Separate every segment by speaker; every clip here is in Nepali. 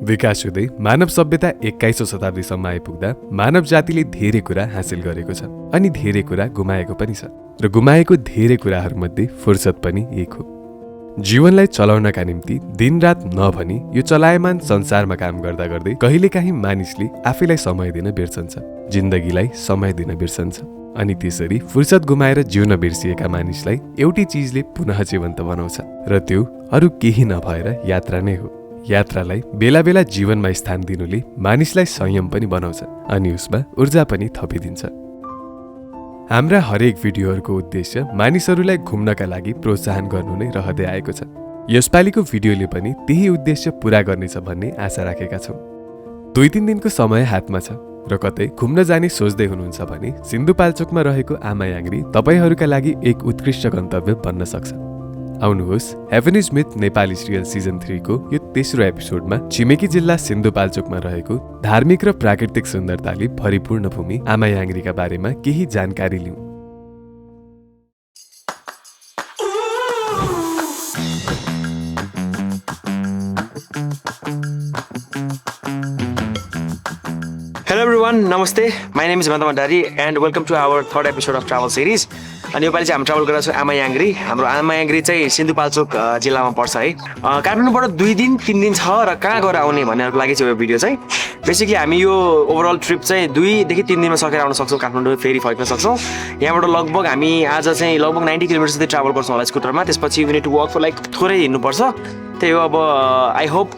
Speaker 1: विकास हुँदै मानव सभ्यता 21औं शताब्दीसम्म आइपुग्दा मानव जातिले धेरै कुरा हासिल गरेको छ अनि धेरै कुरा गुमाएको पनि छ र गुमाएको धेरै कुराहरूमध्ये फुर्सद पनि एक हो। जीवनलाई चलाउनका निम्ति दिनरात नभनी यो चलायमान संसारमा काम गर्दा गर्दै कहिलेकाहीँ मानिसले आफैलाई समय दिन बिर्सन्छ, जिन्दगीलाई समय दिन बिर्सन्छ अनि त्यसरी फुर्सद गुमाएर जिउन बिर्सिएका मानिसलाई एउटै चीजले पुनः जीवन्त बनाउँछ र त्यो अरू केही नभएर यात्रा नै हो। यात्रालाई बेला बेला जीवनमा स्थान दिनुले मानिसलाई संयम पनि बनाउँछ अनि उसमा ऊर्जा पनि थपिदिन्छ। हाम्रा हरेक भिडियोहरूको उद्देश्य मानिसहरूलाई घुम्नका लागि प्रोत्साहन गर्नु नै रहँदै आएको छ। यसपालिको भिडियोले पनि त्यही उद्देश्य पूरा गर्नेछ भन्ने आशा राखेका छौँ। 2-3 दिनको समय हातमा छ र कतै घुम्न जाने सोच्दै हुनुहुन्छ भने सिन्धुपाल्चोकमा रहेको आमायाङ्ग्री तपाईहरूका लागि एक उत्कृष्ट गन्तव्य बन्न सक्छ। आउनुहोस्, heaven is myth Nepali serial season 3 को यो तेस्रो एपिसोडमा छिमेकी जिल्ला सिन्धुपाल्चोकमा रहेको धार्मिक र प्राकृतिक सुन्दरताले भरिपूर्ण भूमि आमायाङ्ग्रीका बारेमा केही जानकारी लिऊँ।
Speaker 2: Hello everyone, Namaste. My name is Vandama Dari and welcome to our third episode of travel series. अनि योपालि चाहिँ हामी ट्राभल गरेर छौँ आमायाङ्ग्री। हाम्रो आमायाङ्ग्री चाहिँ सिन्धुपाल्चोक जिल्लामा पर्छ है। काठमाडौँबाट 2 दिन 3 दिन छ र कहाँ गएर आउने भन्नेहरूको लागि चाहिँ यो भिडियो चाहिँ बेसिकली हामी यो ओभरअल ट्रिप चाहिँ 2 देखि 3 दिनमा सकेर आउन सक्छौँ। काठमाडौँ फेरि फर्किन सक्छौँ। यहाँबाट लगभग हामी आज चाहिँ लगभग 90 किलोमिटर जति ट्राभल गर्छौँ होला स्कुटरमा। त्यसपछि we need to walk for like थोरै हिँड्नुपर्छ। त्यही हो। अब I hope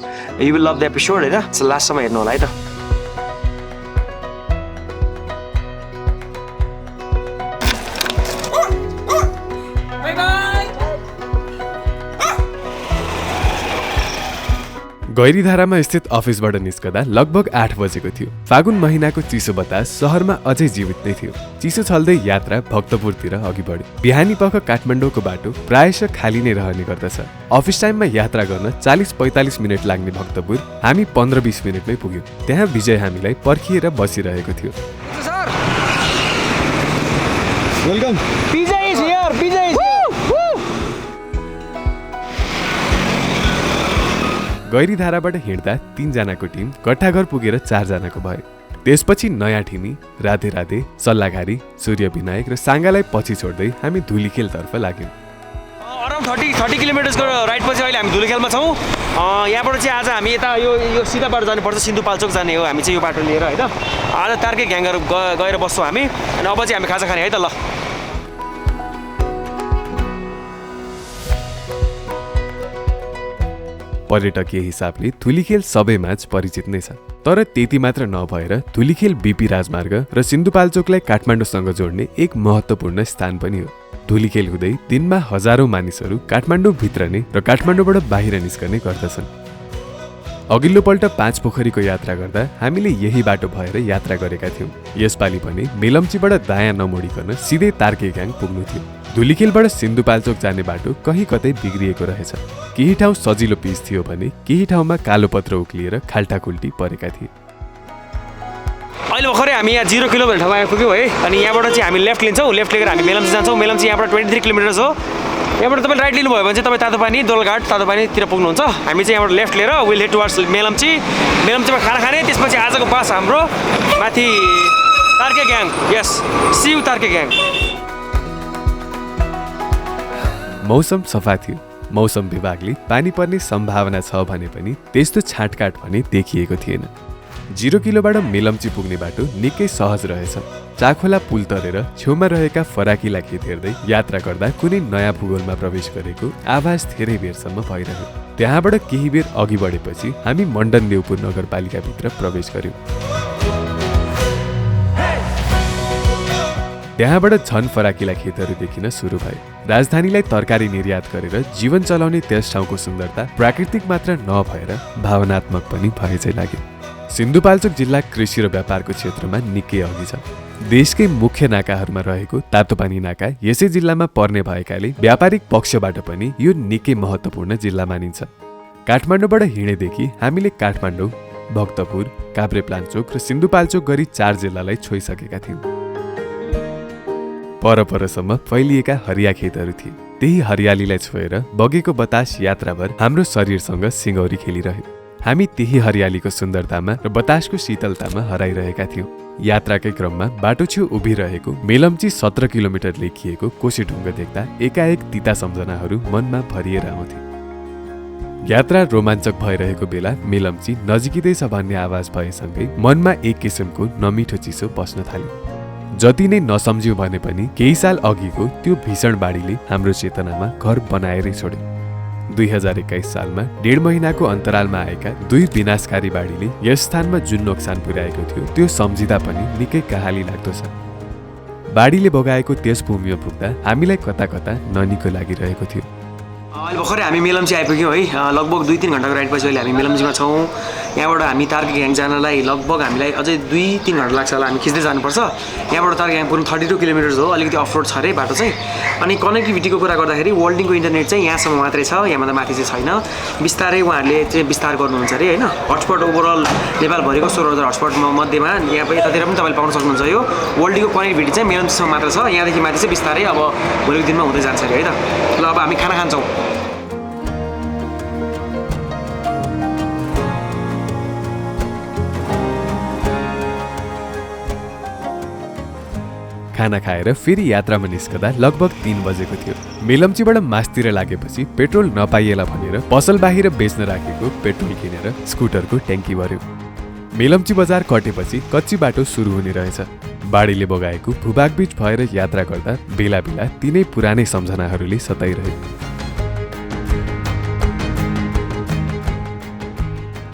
Speaker 2: you will love the episode होइन। लास्टसम्म हेर्नु होला है त।
Speaker 1: गैरीधारामा स्थित अफिसबाट निस्कदा लगभग 8 बजेको थियो। फागुन महिनाको चिसो बतास सहरमा अझै जीवित नै थियो। चिसो छल्दै यात्रा भक्तपुरतिर अघि बढ्यो। बिहानी पख काठमाडौँको बाटो प्रायश खाली नै रहने गर्दछ। अफिस टाइममा यात्रा गर्न 40-45 मिनट लाग्ने भक्तपुर हामी 15-20 मिनटमै पुग्यौँ। त्यहाँ विजय हामीलाई पर्खिएर बसिरहेको थियो।
Speaker 2: Welcome. Vijay is here, Vijay is here.
Speaker 1: गैरीधाराबाट हिँड्दा 3 जनाको टिम कट्टाघर पुगेर 4 जनाको भयो। त्यसपछि नयाँ ठिमी, राधे राधे, सल्लाघारी, सूर्य विनायक र साङ्गालाई पछि छोड्दै हामी धुलीखेलतर्फ लाग्यौँ।
Speaker 2: अराउन्ड 30 किलोमिटर्सको राइड पछि अहिले हामी धुलीखेलमा छौँ। यहाँबाट चाहिँ आज हामी यता यो सिधा बाटो जानुपर्छ, सिन्धुपाल्चोक जाने हो हामी चाहिँ यो बाटो लिएर होइन। आज तार्के ग्याङहरू गएर बस्छौँ हामी अनि अब चाहिँ हामी खाजा खाने है त। ल
Speaker 1: पर्यटकीय हिसाबले धुलीखेल सबैमाझ परिचित नै छ। तर त्यति मात्र नभएर धुलीखेल बीपी राजमार्ग र सिन्धुपाल्चोकलाई काठमाडौँसँग जोड्ने एक महत्त्वपूर्ण स्थान पनि हो। धुलीखेल हुँदै दिनमा हजारौं मानिसहरू काठमाडौँ भित्र नै र काठमाडौँबाट बाहिर निस्कने गर्दछन्। अघिल्लोपल्ट 5 पोखरीको यात्रा गर्दा हामीले यही बाटो भएर यात्रा गरेका थियौँ। यसपालि भने मेलम्चीबाट दायाँ नमोडिकन सिधै तार्के ग्याङ पुग्नु थियो। धुलीखेलबाट सिन्धुपाल्चोक जाने बाटो कहीँ कतै बिग्रिएको रहेछ। केही ठाउँ सजिलो पिच थियो भने केही ठाउँमा कालो पत्र उक्लिएर खाल्टाखुल्टी परेका थिए।
Speaker 2: अहिले भर्खरै हामी यहाँ 0 किलोमिटर ठाउँमा आइपुग्यौँ है। अनि यहाँबाट चाहिँ हामी लेफ्ट लिन्छौँ। लेफ्ट लिएर हामी मेलम्ची जान्छौँ। मेलम्ची यहाँबाट 23 किलोमिटर्स हो। यहाँबाट तपाईँले राइट लिनुभयो भने चाहिँ तपाईँ तातोपानी, दोलघाट, तातोपानीतिर पुग्नुहुन्छ। हामी चाहिँ यहाँबाट लेफ्ट लिएर विल हेड टुवर्ड्स मेलम्ची। मेलम्चीमा खाना खाने। त्यसपछि आजको बास हाम्रो माथि तार्के ग्याङ। यस, सिउ तार्के ग्याङ।
Speaker 1: मौसम सफा थियो। मौसम विभागले पानी पर्ने सम्भावना छ भने पनि त्यस्तो छाटकाट भने देखिएको थिएन। 0 किलोबाट मेलम्ची पुग्ने बाटो निकै सहज रहेछ। चाखोला पुल तरेर छेउमा रहेका फराकिला खेत हेर्दै यात्रा गर्दा कुनै नयाँ भूगोलमा प्रवेश गरेको आभास धेरै बेरसम्म भइरह्यो। त्यहाँबाट केही बेर अघि बढेपछि हामी मण्डन देउपुर नगरपालिकाभित्र प्रवेश गर्यौँ। त्यहाँबाट झन फराकिला खेतहरू देखिन सुरु भयो। राजधानीलाई तरकारी निर्यात गरेर जीवन चलाउने त्यस ठाउँको सुन्दरता प्राकृतिक मात्र नभएर भावनात्मक पनि भए चाहिँ लाग्यो। सिन्धुपाल्चोक जिल्ला कृषि र व्यापारको क्षेत्रमा निकै अघि छ। देशकै मुख्य नाकाहरूमा रहेको तातोपानी नाका यसै जिल्लामा पर्ने भएकाले व्यापारिक पक्षबाट पनि यो निकै महत्त्वपूर्ण जिल्ला मानिन्छ। काठमाडौँबाट हिँडेदेखि हामीले काठमाडौँ, भक्तपुर, काभ्रेप्लान्चोक र सिन्धुपाल्चोक गरी 4 जिल्लालाई छोइसकेका थियौँ। परपरसम्म फैलिएका हरिया खेतहरू थिए। त्यही हरियालीलाई छोएर बगेको बतास यात्राभर हाम्रो शरीरसँग सिङ्गौरी खेलिरह्यो। हामी त्यही हरियालीको सुन्दरतामा र बतासको शीतलतामा हराइरहेका थियौँ। यात्राकै क्रममा बाटो छेउ उभिरहेको मेलम्ची 17 किलोमिटर लेखिएको कोसीढुङ्ग देख्दा एकाएक तिता सम्झनाहरू मनमा भरिएर आउँथे। यात्रा रोमाञ्चक भइरहेको बेला मेलम्ची नजिकै भन्ने आवाज भएसँगै मनमा एक किसिमको नमिठो चिसो बस्न थाल्यो। जति नै नसम्झ्यौँ भने पनि केही साल अघिको त्यो भीषण बाढीले हाम्रो चेतनामा घर बनाएरै छोड्यो। 2021 सालमा 1.5 महिनाको अन्तरालमा आएका 2 विनाशकारी बाढीले यस स्थानमा जुन नोक्सान पुर्याएको थियो त्यो सम्झिँदा पनि निकै कहाली लाग्दो छ। बाढीले बगाएको त्यस भूमिमा पुग्दा हामीलाई कता कता ननिको लागिरहेको थियो।
Speaker 2: अहिले भर्खरै हामी मेलम्ची आइपुग्यौँ है। लगभग 2-3 घन्टाको राइडपछि अहिले हामी मेलम्चीमा छौँ। यहाँबाट हामी तार्के ग्याङ जानलाई लगभग हामीलाई अझै 2-3 घन्टा लाग्छ होला। हामी खिच्दै जानुपर्छ। यहाँबाट तार्के ग्याङ पुग्नु 32 किलोमिटर हो। अलिकति अफ रोड छ अरे बाटो चाहिँ। अनि कनेक्टिभिटीको कुरा गर्दाखेरि वर्ल्डिङको इन्टरनेट चाहिँ यहाँसम्म मात्रै छ, यहाँभन्दा माथि चाहिँ छैन। बिस्तारै उहाँहरूले चाहिँ विस्तार गर्नुहुन्छ अरे होइन। हटस्पट ओभरअल नेपालभरिको 16,000 हटस्पट मध्येमा यहाँ यतातिर पनि तपाईँले पाउन सक्नुहुन्छ। यो वर्ल्डको कनेक्टिभिटी चाहिँ मेलम्चीसम्म मात्र छ। यहाँदेखि माथि चाहिँ बिस्तारै अब भोलिको दिनमा हुँदै जान्छ अरे है त। ल अब हामी खाना खान्छौँ।
Speaker 1: खाना खाएर फेरि यात्रामा निस्कदा लगभग 3 बजेको थियो। मेलम्चीबाट मासतिर लागेपछि पेट्रोल नपाइएला भनेर पसल बाहिर बेच्न राखेको पेट्रोल किनेर स्कुटरको ट्याङ्की भर्यो। मेलम्ची बजार कटेपछि कच्ची बाटो सुरु हुने रहेछ। बाढीले बगाएको भूभागबीच भएर यात्रा गर्दा बेला बेला तिनै पुरानै सम्झनाहरूले सताइरहे।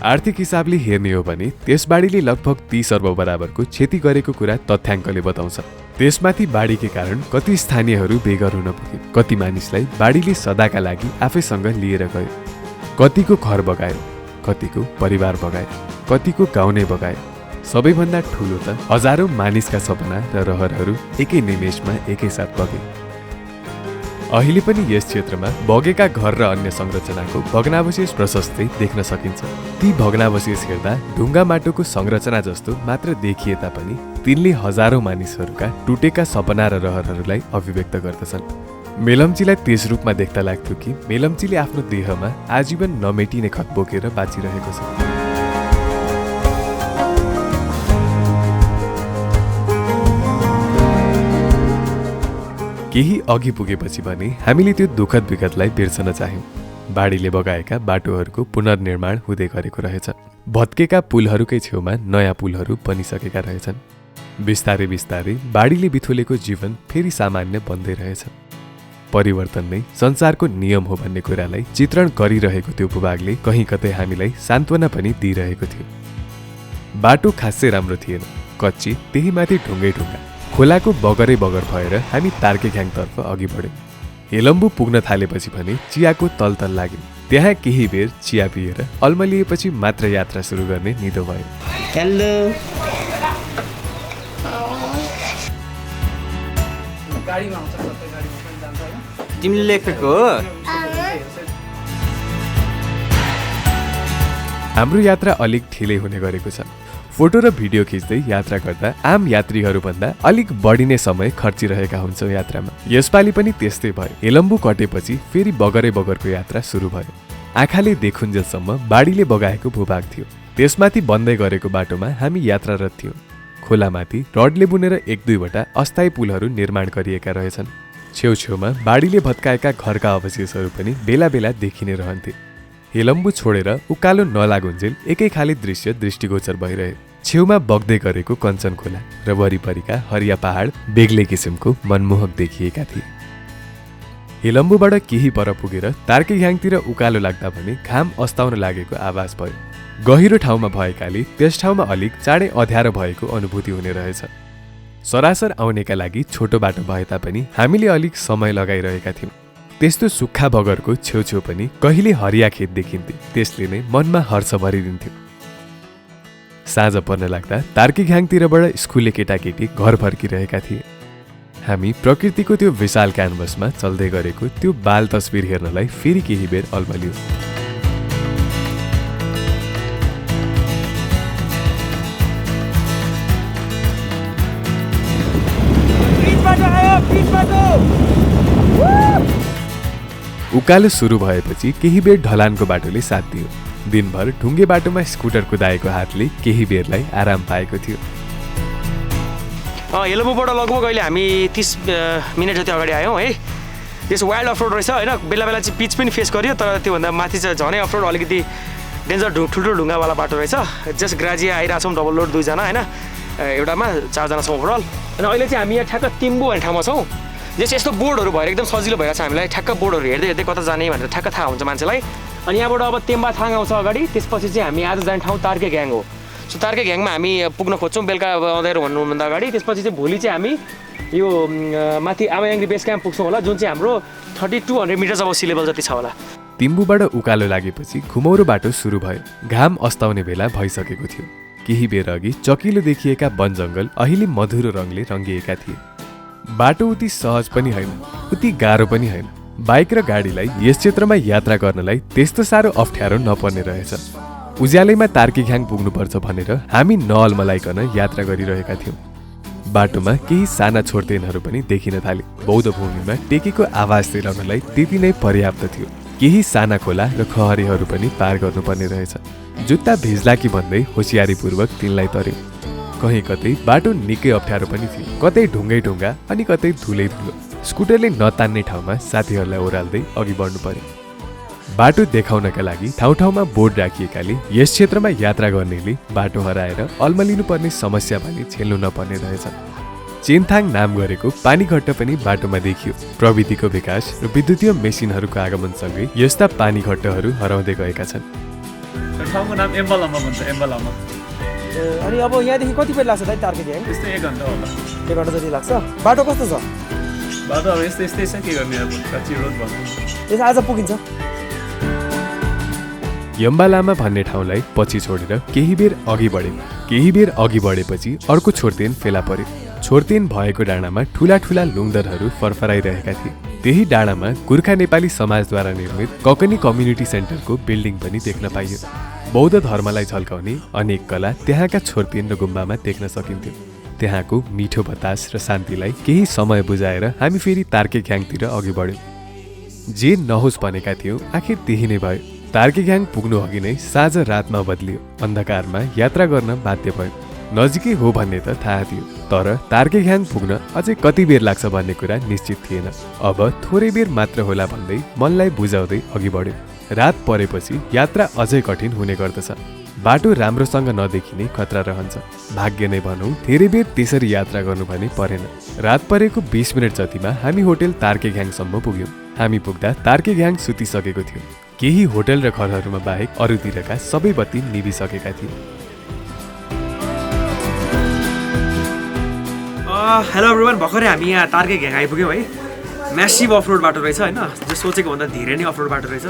Speaker 1: आर्थिक हिसाबले हेर्ने हो भने त्यस बाढीले लगभग 30 अर्ब बराबरको क्षति गरेको कुरा तथ्याङ्कले बताउँछ। त्यसमाथि बाढीकै कारण कति स्थानीयहरू बेघर हुन पुगे, कति मानिसलाई बाढीले सदाका लागि आफैसँग लिएर गयो। कतिको घर बगायो, कतिको परिवार बगायो, कतिको गाउँ नै बगायो। सबैभन्दा ठुलो त हजारौं मानिसका सपना र रहरहरू एकै निमेषमा एकैसाथ बगे। अहिले पनि यस क्षेत्रमा बगेका घर र अन्य संरचनाको भग्नावशेष प्रशस्तै देख्न सकिन्छ। ती भग्नावशेष हेर्दा ढुङ्गा माटोको संरचना जस्तो मात्र देखिए तापनि तिनले हजारौं मानिसहरूका टुटेका सपना र रहरहरूलाई अभिव्यक्त गर्दछन्। मेलम्चीलाई त्यस रूपमा देख्दा लाग्थ्यो कि मेलम्चीले आफ्नो देहमा आजीवन नमेटिने खत बोकेर बाँचिरहेको छ। केही अघि पुगेपछि भने हामीले त्यो दुःखद विगतलाई बिर्सन चाह्यौँ। बाढीले बगाएका बाटोहरूको पुनर्निर्माण हुँदै गरेको रहेछ। भत्केका पुलहरूकै छेउमा नयाँ पुलहरू बनिसकेका रहेछन्। बिस्तारै बिस्तारै बाढीले बिथोलेको जीवन फेरि सामान्य बन्दै रहेछ। परिवर्तन नै संसारको नियम हो भन्ने कुरालाई चित्रण गरिरहेको त्यो भूभागले कहीँ कतै हामीलाई सान्त्वना पनि दिइरहेको थियो। बाटो खासै राम्रो थिएन, कच्ची, त्यही माथि ढुङ्गै ढुङ्गा। खोलाको बगरै बगर भएर हामी तार्के ग्याङतर्फ अघि बढ्यौँ। हेलम्बु पुग्न थालेपछि भने चियाको तलतल लाग्यो। त्यहाँ केही बेर चिया पिएर अल्मलिएपछि मात्र यात्रा सुरु गर्ने निदो भयो।
Speaker 2: हेलो, तिमीले लेखेको हो?
Speaker 1: हाम्रो यात्रा अलिक ढिलै हुने गरेको छ। फोटो र भिडियो खिच्दै यात्रा गर्दा आम यात्रीहरूभन्दा अलिक बढी नै समय खर्चिरहेका हुन्छौँ यात्रामा। यसपालि पनि त्यस्तै भयो। हेलम्बु कटेपछि फेरि बगरै बगरको यात्रा सुरु भयो। आँखाले देखुन्जेलसम्म बाढीले बगाएको भूभाग थियो। त्यसमाथि बन्दै गरेको बाटोमा हामी यात्रारत थियौँ। खोलामाथि रडले बुनेर 1-2वटा अस्थायी पुलहरू निर्माण गरिएका रहेछन्। छेउछेउमा बाढीले भत्काएका घरका अवशेषहरू पनि बेला बेला देखिने रहन्थे। हेलम्बु छोडेर उकालो नलागुन्जेल एकै खाले दृश्य दृष्टिगोचर भइरहे। छेउमा बग्दै गरेको कञ्चन खोला र वरिपरिका हरिया पहाड बेग्लै किसिमको मनमोहक देखिएका थिए। हेलम्बुबाट केही पर पुगेर तार्के ग्याङतिर उकालो लाग्दा भने घाम अस्ताउन लागेको आभास भयो। गहिरो ठाउँमा भएकाले त्यस ठाउँमा अलिक चाँडै अँध्यारो भएको अनुभूति हुने रहेछ। सरासर आउनेका लागि छोटो बाटो भए तापनि हामीले अलिक समय लगाइरहेका थियौँ। त्यस्तो सुक्खा बगरको छेउछेउ पनि कहिले हरिया खेत देखिन्थे, त्यसले नै मनमा हर्ष भरिदिन्थ्यो। साँझ पर्न लाग्दा तार्के ग्याङतिरबाट स्कुले केटाकेटी घर फर्किरहेका थिए। हामी प्रकृतिको त्यो विशाल क्यानभसमा चल्दै गरेको त्यो बाल तस्बिर हेर्नलाई फेरि केही बेर अल्मलियो। उकालो सुरु भएपछि केही बेर ढलानको बाटोले साथ दियो। दिनभर ढुङ्गे बाटोमा स्कुटर कुदाएको हातले केही बेरलाई आराम पाएको थियो।
Speaker 2: हेलोबुबाट लगभग अहिले हामी 30 मिनट जति अगाडि आयौँ है। त्यस वाइल्ड अफरोड रहेछ होइन, बेला बेला चाहिँ पिच पनि फेस गर्यो, तर त्योभन्दा माथि चाहिँ झनै अफरोड, अलिकति डेन्जर ठुल्ठुलो ढुङ्गावाला बाटो रहेछ। जस्ट ग्राजिया आइरहेको छौँ, डबल लोड 2 जना होइन, एउटामा 4 जना छौँ ओभरअल। अनि अहिले चाहिँ हामी यहाँ ठ्याक्क तिम्बु भन्ने ठाउँमा छौँ। जस यस्तो बोर्डहरू भएर एकदम सजिलो भइरहेको छ हामीलाई, ठ्याक्क बोर्डहरू हेर्दै हेर्दै कता जाने भनेर ठ्याक्क थाहा हुन्छ मान्छेलाई। अनि यहाँबाट अब तेम्बाथाङ आउँछ अगाडि, त्यसपछि चाहिँ हामी आज जाने ठाउँ तार्के ग्याङ हो। सो तार्के ग्याङमा हामी पुग्न खोज्छौँ बेलुका अँध्यारो भन्नुभन्दा अगाडि। त्यसपछि चाहिँ भोलि चाहिँ हामी यो माथि आमायाङ्ग्री बेस क्याम्प पुग्छौँ होला, जुन चाहिँ हाम्रो 3200 मिटर अब सी लेभल जति छ होला।
Speaker 1: तिम्बुबाट उकालो लागेपछि घुमौरो बाटो सुरु भयो। घाम अस्ताउने बेला भइसकेको थियो। केही बेर अघि चकिलो देखिएका वन जङ्गल अहिले मधुरो रङले रङ्गिएका थिए। बाटो उति सहज पनि होइन, उति गाह्रो पनि होइन। बाइक र गाडीलाई यस क्षेत्रमा यात्रा गर्नलाई त्यस्तो साह्रो अप्ठ्यारो नपर्ने रहेछ। उज्यालैमा तार्केघ्याङ पुग्नुपर्छ भनेर हामी नअल्मलाइकन यात्रा गरिरहेका थियौँ। बाटोमा केही साना छोर्तेनहरू पनि देखिन थाले। बौद्ध भूमिमा टेकेको आवाज तिराउनलाई त्यति नै पर्याप्त थियो। केही साना खोला र खहरीहरू पनि पार गर्नुपर्ने रहेछ। जुत्ता भिज्ला कि भन्दै होसियारीपूर्वक तिनलाई तर्यो। कहीँ कतै बाटो निकै अप्ठ्यारो पनि थियो, कतै ढुङ्गै ढुङ्गा अनि कतै धुलै धुलो। स्कुटरले नतान्ने ठाउँमा साथीहरूलाई ओह्राल्दै अघि बढ्नु पर्यो। बाटो देखाउनका लागि ठाउँ ठाउँमा बोर्ड राखिएकाले यस क्षेत्रमा यात्रा गर्नेले बाटो हराएर अल्मलिनुपर्ने समस्या पनि झेल्नु नपर्ने रहेछ। चेनथाङ नाम गरेको पानीघट्ट पनि बाटोमा देखियो। प्रविधिको विकास र विद्युतीय मेसिनहरूको आगमनसँगै यस्ता पानीघट्टहरू हराउँदै गएका छन्।
Speaker 3: ठाउँको नाम एम्बलम्मा भन्छ, एम्बलम्मा।
Speaker 2: अनि अब यहाँदेखि कति बेला लाग्छ दाइ तार्के ग्याङ?
Speaker 3: त्यस्तै 1 घन्टा होला।
Speaker 2: 1 घन्टा जति लाग्छ। बाटो कस्तो छ?
Speaker 3: बाटो अब यस्तै छ, के गर्ने अब कच्ची रोड भन्नु।
Speaker 2: यस आज पुगिन्छ।
Speaker 1: यम्बालामा भन्ने ठाउँलाई पछि छोडेर केही बेर अघि बढे। केही बेर अघि बढेपछि अर्को छोर्तेन फेला पर्यो। छोर्तेन भएको डाँडामा ठुला ठुला लुङदरहरू फरफराइरहेका थिए। त्यही डाँडामा गोर्खा नेपाली समाजद्वारा निर्मित ककनी कम्युनिटी सेन्टरको बिल्डिङ पनि देख्न पाइयो। बौद्ध धर्मलाई झल्काउने अनेक कला त्यहाँका छोर्तेन र गुम्बामा देख्न सकिन्थ्यो। त्यहाँको मिठो बतास र शान्तिलाई केही समय बुझाएर हामी फेरि तार्केघ्याङतिर अघि बढ्यौँ। जे नहोस् भनेका थियौँ आखिर त्यही नै भयो। तार्केघ्याङ पुग्नु अघि नै साँझ रातमा बदलियो। अन्धकारमा यात्रा गर्न बाध्य भयो। नजिकै हो भन्ने त थाहा थियो, तर तार्केघ्याङ पुग्न अझै कति बेर लाग्छ भन्ने कुरा निश्चित थिएन। अब थोरै बेर मात्र होला भन्दै मनलाई बुझाउँदै अघि बढ्यो। रात परेपछि यात्रा अझै कठिन हुने गर्दछ। बाटो राम्रोसँग नदेखिने खतरा रहन्छ। भाग्य नै भनौँ धेरै बेर त्यसरी यात्रा गर्नु भने परेन। रात परेको 20 मिनट जतिमा हामी होटल तार्केघ्याङसम्म पुग्यौँ। हामी पुग्दा तार्केघ्याङ सुतिसकेको थियो। केही होटल र घरहरूमा बाहेक अरूतिरका सबै बत्ती निभिसकेका थिए।
Speaker 2: हेलो एभ्रिवान, भर्खरै हामी यहाँ तार्केघ्याङ आइपुग्यौँ है। म्यासिभ अफरोड बाटो रहेछ होइन, जो सोचेको भन्दा धेरै नै अफरोड बाटो रहेछ।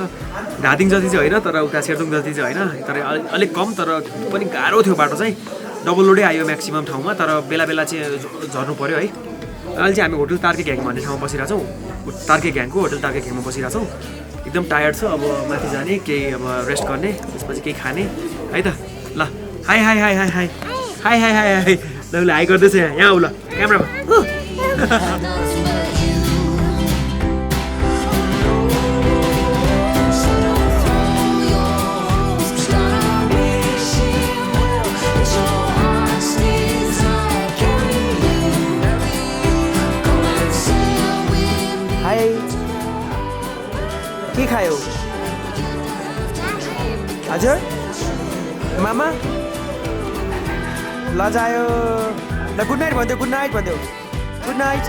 Speaker 2: धादिङ जति चाहिँ होइन, तर उता सेर्तुङ जति चाहिँ होइन, तर अलिक कम, तर पनि गाह्रो थियो बाटो चाहिँ। डबल लोडै आयो म्याक्सिमम ठाउँमा, तर बेला बेला चाहिँ झर्नु पऱ्यो है। अहिले चाहिँ हामी होटल तार्केघ्याङ भन्ने ठाउँमा बसिरहेको छौँ। तार्केघ्याङको होटल तार्केघ्याङमा बसिरहेको छौँ। एकदम टायर्ड छ, अब माथि जाने, केही अब रेस्ट गर्ने, त्यसपछि केही खाने है त। ल high high high high high high high high high ल उसले हाई गर्दैछ यहाँ उ ल क्यामेरामा। के खायो हजुर? मामा लजायो। ल गुड नाइट भनिदेऊ, गुड नाइट भनिदेऊ, गुड नाइट।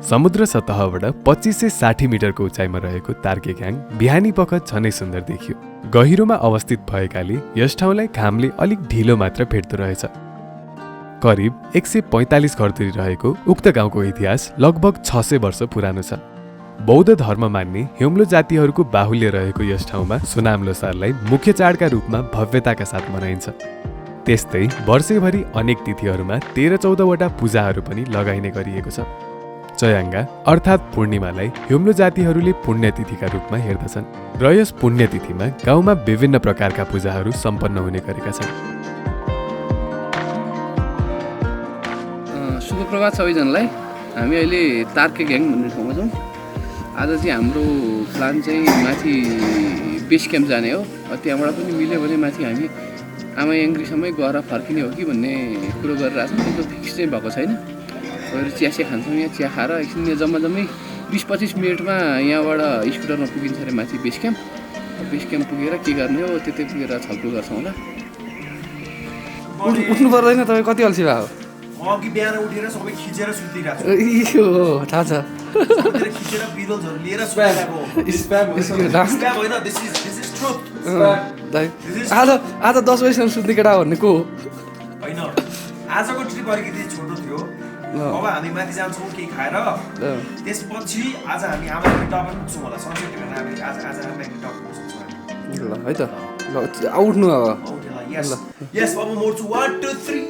Speaker 1: समुद्र सतहबाट 2560 मिटरको उचाइमा रहेको तार्केघ्याङ बिहानी पख झनै सुन्दर देखियो। गहिरोमा अवस्थित भएकाले यस ठाउँलाई घामले अलिक ढिलो मात्र भेट्दो रहेछ। करिब 145 घरधुरी रहेको उक्त गाउँको इतिहास लगभग 600 वर्ष पुरानो छ। बौद्ध धर्म मान्ने हेम्लो जातिहरूको बाहुल्य रहेको यस ठाउँमा सोनाम लोसारलाई मुख्य चाडका रूपमा भव्यताका साथ मनाइन्छ। त्यस्तै वर्षैभरि अनेक तिथिहरूमा 13-14 वटा पूजाहरू पनि लगाइने गरिएको छ। चयाङ्गा अर्थात् पूर्णिमालाई ह्युम्लो जातिहरूले पुण्यतिथिका रूपमा हेर्दछन् र यस पुण्यतिथिमा गाउँमा विभिन्न प्रकारका पूजाहरू सम्पन्न हुने गरेका छन्।
Speaker 4: शुभ प्रभात सबैजनालाई। हामी अहिले तार्के ग्याङ भन्ने ठाउँमा छौँ। आज चाहिँ हाम्रो प्लान चाहिँ माथि बेस क्याम्प जाने हो। त्यहाँबाट पनि मिल्यो भने माथि हामी आमायाङ्ग्रीसम्मै गएर फर्किने हो कि भन्ने कुरो गरिरहेको छौँ। त्यो फिक्स चाहिँ भएको छैन। गएर चिया खान्छौँ। यहाँ चिया खाएर एकछिन जम्मै 20-25 मिनटमा यहाँबाट स्कुटरमा पुगिन्छ अरे माथि बेस क्याम्प पुगेर के गर्ने हो त्यतै पुगेर छलफल गर्छौँ होला। उठ्नु पर्दैन, तपाईँ कति अल्छी भयो?
Speaker 5: अघि बिहान उठेर सबै खिचेर सुतिरहेको छु।
Speaker 4: थाहा छ
Speaker 5: खिचेर बिरल्सहरू लिएर सुतिरहेको होइन। This is truth.
Speaker 4: आज 10 बजीसम्म सुत्ने केटा भन्ने को हो?
Speaker 5: होइन, आजको ट्रिप अलिकति छोटो थियो। अब हामी माथि जान्छौँ केही खाएर, त्यसपछि आज हामी आमायाङ्ग्री टप पुग्छौँ होला। सनसेट हेरेर हामी आज आमायाङ्ग्री टप पुग्छौँ
Speaker 4: ल है त। ल उठ्नु अब।
Speaker 5: यस अब मोड्छु 1 2 3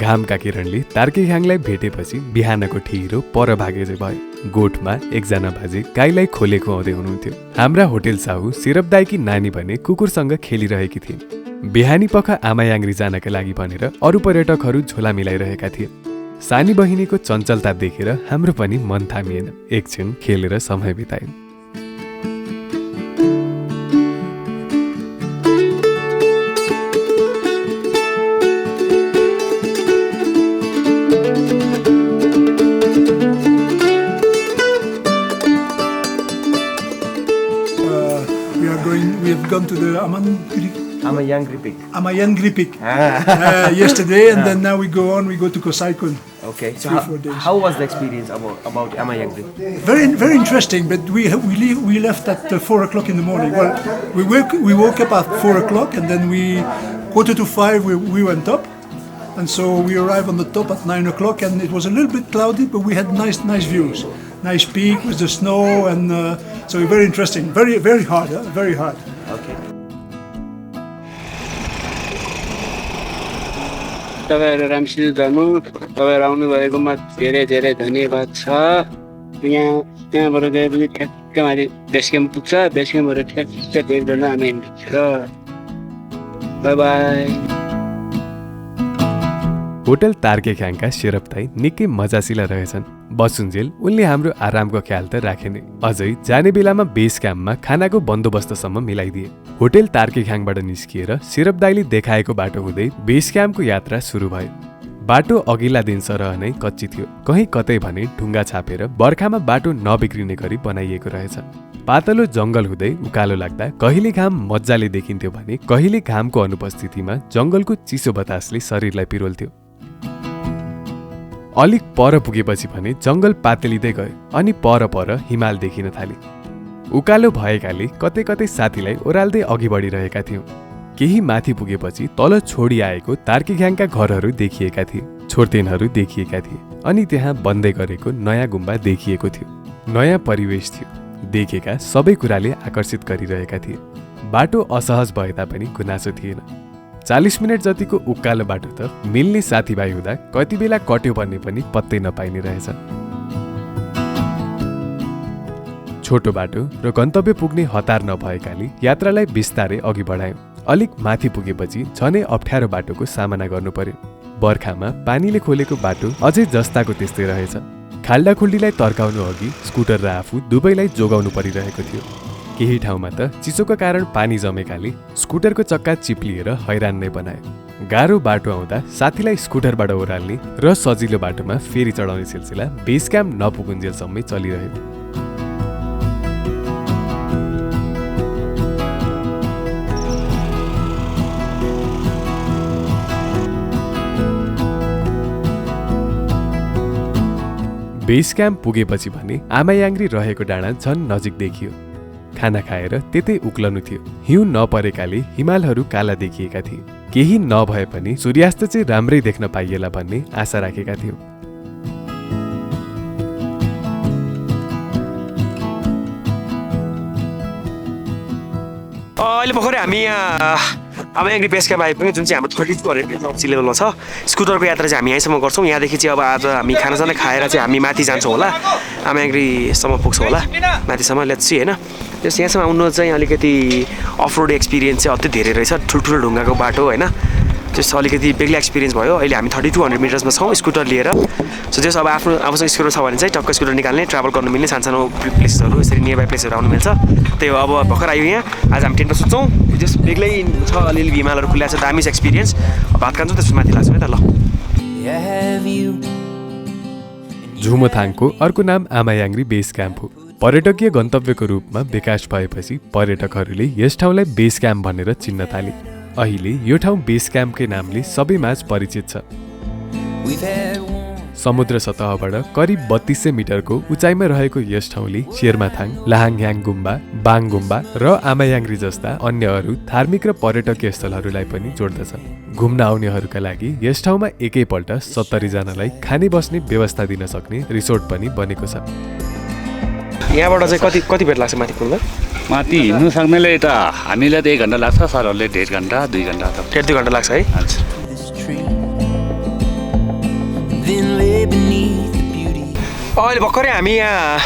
Speaker 1: घामका किरणले तार्केख्याङलाई भेटेपछि बिहानको ठिरो पर भागे चाहिँ भयो। गोठमा एकजना बाजे गाईलाई खोलेको आउँदै हुनुहुन्थ्यो। हाम्रा होटेल साहु सिरप दाईकी नानी भने कुकुरसँग खेलिरहेकी थिइन्। बिहानी पख आमायाङ्ग्री जानका लागि भनेर अरू पर्यटकहरू झोला मिलाइरहेका थिए। सानी बहिनीको चञ्चलता देखेर हाम्रो पनि मन थामिएन। एकछिन खेलेर समय बितायौँ।
Speaker 6: We have gone to the
Speaker 2: Amayanggri Peak.
Speaker 6: Amayanggri Peak yesterday, and then now we go to Kosaikun.
Speaker 2: Okay, so
Speaker 6: 3-4 days.
Speaker 2: how was the experience about Amayanggri?
Speaker 6: Very interesting, but we left at 4 o'clock in the morning. Well, we woke up at 4 o'clock, and then 4:45 we went up, and so we arrived on the top at 9 o'clock, and it was a little bit cloudy, but we had nice views. Nice peak with the snow, and so very interesting. Very hard, very hard.
Speaker 2: Okay.
Speaker 7: तपाईहरु रामसिंह धनु, तपाईहरु आउनु भएकोमा धेरै धेरै धन्यवाद छ। त्यहाँबाट गएपछि ठ्याक्क माथि बेस क्याम्प पुग्छ। बेस क्याम्पबाट ठ्याक्क देख्दैन हामी हिँड्छ। By by.
Speaker 1: होटल तार्केख्याङका शेरप दाई निकै मजासिला रहेछन्। बसुन्जेल उनले हाम्रो आरामको ख्याल त राखेन, अझै जाने बेलामा बेस क्याम्पमा खानाको बन्दोबस्तसम्म मिलाइदिए। होटल तार्केख्याङबाट निस्किएर शेरप दाईले देखाएको बाटो हुँदै बेस क्याम्पको यात्रा सुरु भयो। बाटो अघिल्ला दिन सरह नै कच्ची थियो। कहीँ कतै भने ढुङ्गा छापेर बर्खामा बाटो नबिग्रिने गरी बनाइएको रहेछ। पातलो जङ्गल हुँदै उकालो लाग्दा कहिले घाम मजाले देखिन्थ्यो भने कहिले घामको अनुपस्थितिमा जङ्गलको चिसो बतासले शरीरलाई पिरोल्थ्यो। अलिक पर पुगेपछि भने जङ्गल पातलिँदै गयो अनि पर हिमाल देखिन थाले। उकालो भएकाले कतै कतै साथीलाई ओह्राल्दै अघि बढिरहेका थियौँ। केही माथि पुगेपछि तल छोडी आएको तार्केख्याङका घरहरू देखिएका थिए, छोर्तेनहरू देखिएका थिए अनि त्यहाँ बन्दै गरेको नयाँ गुम्बा देखिएको थियो। नयाँ परिवेश थियो। देखेका सबै कुराले आकर्षित गरिरहेका थिए। बाटो असहज भए तापनि गुनासो थिएन। 40 मिनट जतिको उकालो बाटो त मिल्ने साथीभाइ हुँदा कति बेला कट्यो भन्ने पनि पत्तै नपाइने रहेछ। छोटो बाटो र गन्तव्य पुग्ने हतार नभएकाले यात्रालाई बिस्तारै अघि बढायौँ। अलिक माथि पुगेपछि झनै अप्ठ्यारो बाटोको सामना गर्नु पर्यो। बर्खामा पानीले खोलेको बाटो अझै जस्ताको त्यस्तै रहेछ। खाल्डाखुल्डीलाई तर्काउनु अघि स्कुटर र आफू दुवैलाई जोगाउनु परिरहेको थियो। केही ठाउँमा त चिसोको कारण पानी जमेकाले स्कुटरको चक्का चिप्लिएर हैरान नै बनायो। गाह्रो बाटो आउँदा साथीलाई स्कुटरबाट ओह्राल्ने र सजिलो बाटोमा फेरि चढाउने सिलसिला बेस क्याम्प नपुगुन्जेलसम्मै चलिरह्यो। बेस क्याम्प पुगेपछि भने आमायाङ्ग्री रहेको डाँडा झन् नजिक देखियो। खाना खाएर त्यतै उक्लनु थियो। हिउँ नपरेकाले हिमालहरू काला देखिएका थिए। केही नभए पनि सूर्यास्त चाहिँ राम्रै देख्न पाइएला भन्ने आशा राखेका थियौँ।
Speaker 2: अहिले भर्खरै हामी यहाँ आमायाङ्ग्री बेस क्याम्प आइपुग्यो जुन चाहिँ हाम्रो 3200 मिटर सी लेभलमा छ। स्कुटरको यात्रा चाहिँ हामी यहीँसम्म गर्छौँ। यहाँदेखि चाहिँ अब आज हामी खानासाना खाएर चाहिँ हामी माथि जान्छौँ होला, आमायाङ्ग्रीसम्म पुग्छौँ होला माथिसम्म। लेट्स सी होइन। त्यस यहाँसम्म आउनु चाहिँ अलिकति अफ रोड एक्सपिरियन्स चाहिँ अति धेरै रहेछ। ठुल्ठुलो ढुङ्गाको बाटो होइन, त्यस अलिकति बेग्लै एक्सपिरियन्स भयो। अहिले हामी 3200 मिटर्समा छौँ स्कुटर लिएर। सो त्यस अब आफूसँग स्कुटर छ भने चाहिँ टक्क स्कुटर निकाल्ने, ट्राभल गर्नु मिल्ने सानसानो प्लेसेसहरू यसरी नियर बाई प्लेसहरू आउनु मिल्छ। त्यही हो, अब भर्खर आयो यहाँ। आज हामी टेन्टमा सुत्छौँ। जस बेग्लै छ, अलिअलि हिमालहरू खुल्ला छ, दामी छ एक्सपिरियन्स। भात खान्छौँ त्यसपछि माथि लाग्छौँ है त। ल
Speaker 1: झुमथाङको अर्को नाम आमायाङ्ग्री बेस क्याम्प हो। पर्यटकीय गन्तव्यको रूपमा विकास भएपछि पर्यटकहरूले यस ठाउँलाई बेस क्याम्प भनेर चिन्न थाले। अहिले यो ठाउँ बेस क्याम्पकै नामले सबैमाझ परिचित छ। समुद्र सतहबाट करिब 3200 मिटरको उचाइमा रहेको यस ठाउँले शेरमाथाङ, लाहाङह्याङ गुम्बा, बाङ गुम्बा र आमायाङ्ग्री जस्ता अन्य अरू धार्मिक र पर्यटकीय स्थलहरूलाई पनि जोड्दछ। घुम्न आउनेहरूका लागि यस ठाउँमा एकैपल्ट 70 जनालाई खाने बस्ने व्यवस्था दिन सक्ने रिसोर्ट पनि बनेको छ।
Speaker 2: यहाँबाट चाहिँ कति बेर लाग्छ माथि पुग्न?
Speaker 3: माथि हिँड्नु सक्नेले त हामीलाई त 1 घन्टा लाग्छ, सरहरूले 1.5 घन्टा 2 घन्टा त
Speaker 2: 1.5 घन्टा लाग्छ है। अहिले भर्खरै हामी यहाँ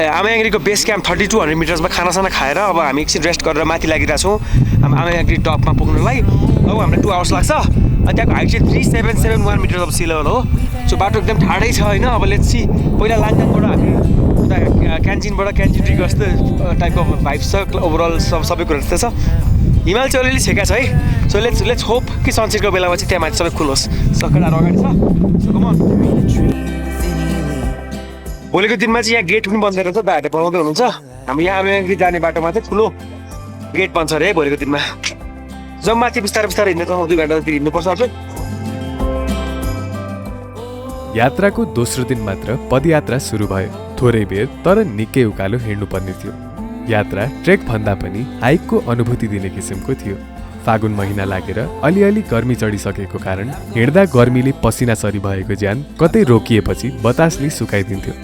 Speaker 2: आमायाङ्ग्रीको बेस क्याम्प 3200 मिटर्समा खानासाना खाएर अब हामी एकछिन रेस्ट गरेर माथि लागिरहेछौँ आमायाङ्ग्री टपमा पुग्नलाई। अब हामीलाई 2 आवर्स लाग्छ। त्यहाँको हाइट चाहिँ 3771 मिटर्स अफ सी लेभल हो। सो बाटो एकदम ठाडै छ होइन। अब लेट्स सी, पहिला लाङटाङबाट हामी उता क्यान्जिन टी जस्तो टाइपको भाइब्स छ। ओभरअल सबै कुरा त्यस्तै छ। हिमाल चाहिँ अलिअलि छेका छ है। सो लेट्स होप कि सनसेटको बेलामा चाहिँ त्यहाँ माथि सबै खुलोस्। सकडाहरू अगाडि छ। So come on. भोलिको दिनमा चाहिँ यहाँ गेट पनि बन्द रहेछ, दाहरूले बनाउँदै हुनुहुन्छ। हामी यहाँ आमायाङ्ग्री जाने बाटोमा चाहिँ ठुलो गेट बन्छ अरे है भोलिको दिनमा। जब माथि बिस्तारै हिँड्ने त 2 घन्टातिर हिँड्नुपर्छ। अझै
Speaker 1: यात्राको दोस्रो दिन मात्र पदयात्रा सुरु भयो। थोरै बेर तर निकै उकालो हिँड्नुपर्ने थियो। यात्रा ट्रेक भन्दा पनि हाइकको अनुभूति दिने किसिमको थियो। फागुन महिना लागेर अलिअलि गर्मी चढिसकेको कारण हिँड्दा गर्मीले पसिना सरी भएको ज्यान कतै रोकिएपछि बतासले सुकाइदिन्थ्यो।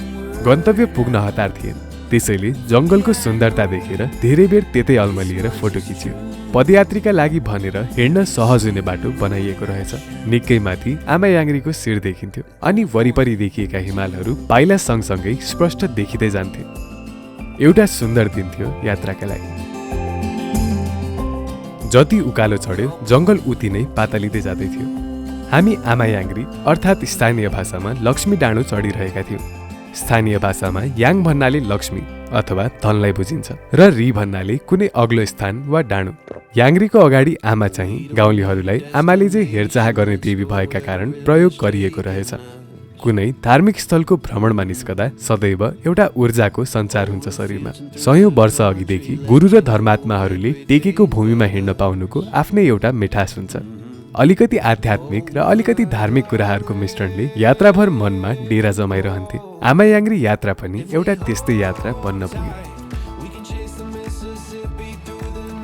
Speaker 1: गन्तव्य पुग्न हतार थिएन, त्यसैले जङ्गलको सुन्दरता देखेर धेरै बेर त्यतै अल्मलिएर फोटो खिच्यो। पदयात्रीका लागि भनेर हिँड्न सहज हुने बाटो बनाइएको रहेछ। निकै माथि आमायाङ्ग्रीको शिर देखिन्थ्यो अनि वरिपरि देखिएका हिमालहरू पाइला सँगसँगै स्पष्ट देखिँदै जान्थे। एउटा सुन्दर दिन थियो यात्राका लागि। जति उकालो चढ्यो जङ्गल उति नै पातलिँदै जाँदै थियो। हामी आमायाङ्ग्री अर्थात् स्थानीय भाषामा लक्ष्मी डाँडो चढिरहेका थियौँ। स्थानीय भाषामा याङ भन्नाले लक्ष्मी अथवा धनलाई बुझिन्छ र री भन्नाले कुनै अग्लो स्थान वा डाँडो। याङ्ग्रीको अगाडि आमा चाहिँ गाउँलेहरूलाई आमाले चाहिँ हेरचाह गर्ने देवी भएका कारण प्रयोग गरिएको रहेछ। कुनै धार्मिक स्थलको भ्रमणमा निस्कदा सदैव एउटा ऊर्जाको सञ्चार हुन्छ शरीरमा। 100औं वर्ष अघिदेखि गुरु र धर्मात्माहरूले टेकेको भूमिमा हिँड्न पाउनुको आफ्नै एउटा मिठास हुन्छ। अलिकति आध्यात्मिक र अलिकति धार्मिक कुराहरूको मिश्रणले यात्राभर मनमा डेरा जमाइरहन्थे। आमायाङ्ग्री यात्रा पनि एउटा त्यस्तै यात्रा बन्न पुग्यो।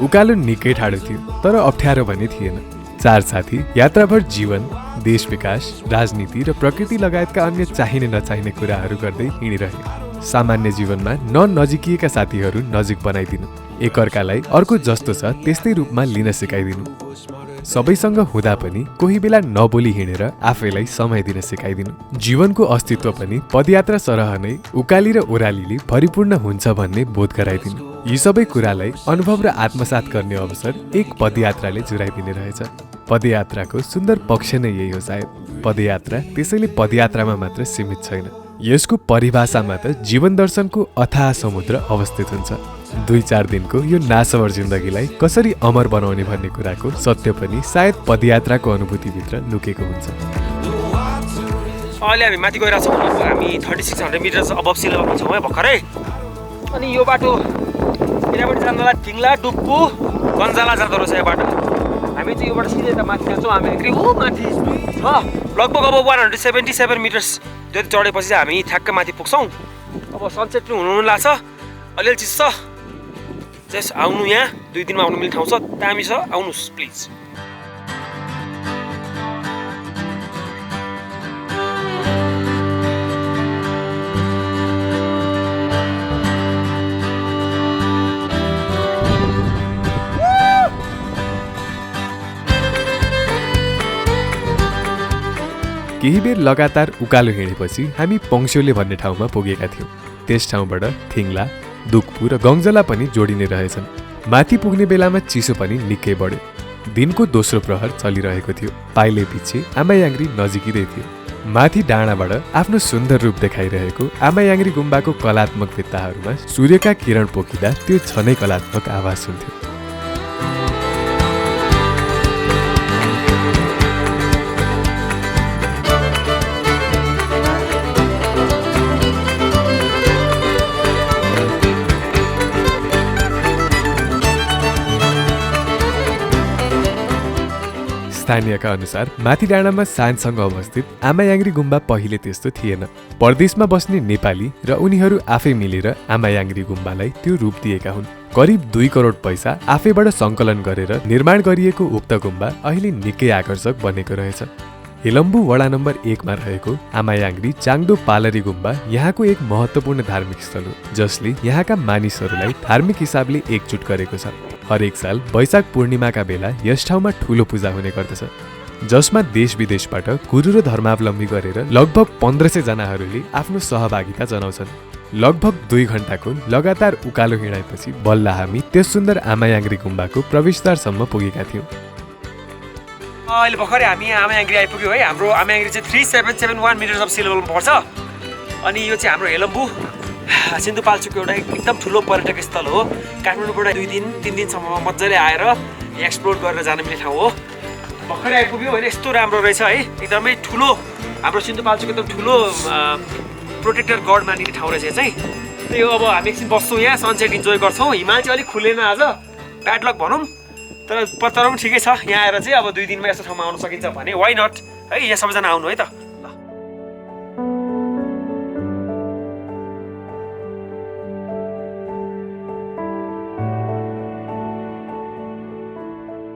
Speaker 1: उकालो निकै ठाडो थियो तर अप्ठ्यारो भने थिएन। 4 साथी यात्राभर जीवन, देश विकास, राजनीति र प्रकृति लगायतका अन्य चाहिने नचाहिने कुराहरू गर्दै हिँडिरहे। सामान्य जीवनमा नजिकिएका साथीहरू नजिक बनाइदिनु, एकअर्कालाई अर्को जस्तो छ त्यस्तै रूपमा लिन सिकाइदिनु, सबैसँग हुँदा पनि कोही बेला नबोली हिँडेर आफैलाई समय दिन सिकाइदिनु। जीवनको अस्तित्व पनि पदयात्रा सरह नै उकाली र ओह्रालीले भरिपूर्ण हुन्छ भन्ने बोध गराइदिनु। यी सबै कुरालाई अनुभव र आत्मसात गर्ने अवसर एक पदयात्राले जुराइदिने रहेछ। पदयात्राको सुन्दर पक्ष नै यही हो सायद। पदयात्रा त्यसैले पदयात्रामा मात्र सीमित छैन, यसको परिभाषामा त जीवन दर्शनको अथाह समुद्र अवस्थित हुन्छ। 2-4 दिनको यो नासवर जिन्दगीलाई कसरी अमर बनाउने भन्ने कुराको सत्य पनि सायद पदयात्राको अनुभूतिभित्र लुकेको हुन्छ।
Speaker 2: अहिले हामी माथि गइरहेछौँ। हामी 3600 मिटर्स अबभ सी लेभलमा छौँ है भर्खरै। अनि यो बाटो यतापट्टि जान्नलाई टिङ्ला, डुप्पु, गन्जाला जाँदो रहेछ यो बाटो। हामी चाहिँ योबाट सिधै त माथि जान्छौँ। आमायाङ्ग्री माथि छ लगभग अब 177 मिटर्स जति चढेपछि चाहिँ हामी ठ्याक्क माथि पुग्छौँ। अब सनसेट पनि हुनु लाग्छ। अलिअलि चिज छ, जस्ट आउनु। यहाँ 2 दिनमा आउनु मिल्ने ठाउँ छ, दामी छ, आउनुहोस् प्लिज।
Speaker 1: केही बेर लगातार उकालो हिँडेपछि हामी पङ्स्योले भन्ने ठाउँमा पुगेका थियौँ। त्यस ठाउँबाट थिङ्ला, दुक्पु र गङ्जला पनि जोडिने रहेछन्। माथि पुग्ने बेलामा चिसो पनि निकै बढ्यो। दिनको दोस्रो प्रहर चलिरहेको थियो। पाइले पछि आमायाङ्ग्री नजिकिँदै थियो। माथि डाँडाबाट आफ्नो सुन्दर रूप देखाइरहेको आमायाङ्ग्री गुम्बाको कलात्मक भित्ताहरूमा सूर्यका किरण पोखिँदा त्यो झनै कलात्मक आवाज सुन्थ्यो। स्थानीयका अनुसार माथि डाँडामा सानसँग अवस्थित आमायाङ्ग्री गुम्बा पहिले त्यस्तो थिएन। परदेशमा बस्ने नेपाली र उनीहरू आफै मिलेर आमायाङ्ग्री गुम्बालाई त्यो रूप दिएका हुन्। करिब 2 करोड पैसा आफैबाट सङ्कलन गरेर निर्माण गरिएको उक्त गुम्बा अहिले निकै आकर्षक बनेको रहेछ। हेलम्बु वडा नम्बर 1 मा रहेको आमायाङ्ग्री चाङडो पालरी गुम्बा यहाँको एक महत्त्वपूर्ण धार्मिक स्थल हो, जसले यहाँका मानिसहरूलाई धार्मिक हिसाबले एकजुट गरेको छ। हरेक साल वैशाख पूर्णिमाका बेला यस ठाउँमा ठूलो पूजा हुने गर्दछ, जसमा देश विदेशबाट गुरु र धर्मावलम्बी गरेर लगभग 1500 जनाहरूले आफ्नो सहभागिता जनाउँछन्। लगभग 2 घण्टाको लगातार उकालो हिँडाएपछि बल्ल हामी त्यस सुन्दर आमायाङ्ग्री गुम्बाको प्रवेशद्वारसम्म पुगेका थियौँ।
Speaker 2: अहिले भर्खरै हामी आमायाङ्ग्री आइपुग्यो है। हाम्रो आमायाङ्ग्री चाहिँ 3771 मिटर्स अफ सी लेभलमा पर्छ। अनि यो चाहिँ हाम्रो हेलम्बु सिन्धुपाल्चोकको एउटा एकदम ठुलो पर्यटक स्थल हो। काठमाडौँबाट 2-3 दिनसम्म मजाले आएर एक्सप्लोर गरेर जान मिल्ने ठाउँ हो। भर्खरै आइपुग्यो होइन, यस्तो राम्रो रहेछ है। एकदमै ठुलो हाम्रो सिन्धुपाल्चोक एकदम ठुलो प्रोटेक्टर गड मानिने ठाउँ रहेछ चाहिँ। त्यही हो, अब हामी एकछिन बस्छौँ यहाँ, सनसेट इन्जोय गर्छौँ। हिमाल चाहिँ अलिक खुलेन आज, ब्याड लक भनौँ, तर पनि ठिकै छ। यहाँ आएर चाहिँ अब 2 दिनमा यस्तो ठाउँमा आउन सकिन्छ भने वाइ नट है। यहाँ सबैजना आउनु है त।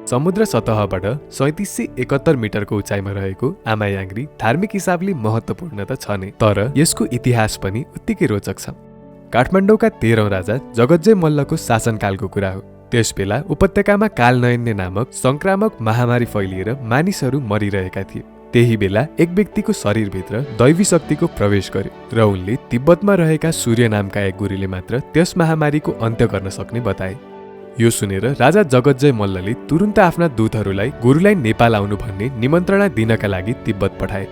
Speaker 1: समुद्र सतहबाट 3771 मिटरको उचाइमा रहेको आमायाङ्ग्री धार्मिक हिसाबले महत्त्वपूर्ण त छ नै, तर यसको इतिहास पनि उत्तिकै रोचक छ। काठमाडौँका 13औं राजा जगतजय मल्लको शासनकालको कुरा हो। त्यसबेला उपत्यकामा कालनयन्य नामक संक्रामक महामारी फैलिएर मानिसहरू मरिरहेका थिए। त्यही बेला एक व्यक्तिको शरीरभित्र दैवी शक्तिको प्रवेश गर्यो र उनले तिब्बतमा रहेका सूर्य नामका एक गुरुले मात्र त्यस महामारीको अन्त्य गर्न सक्ने बताए। यो सुनेर राजा जगतजय मल्लले तुरुन्त आफ्ना दूतहरूलाई गुरुलाई नेपाल आउनु भन्ने निमन्त्रणा दिनका लागि तिब्बत पठाए।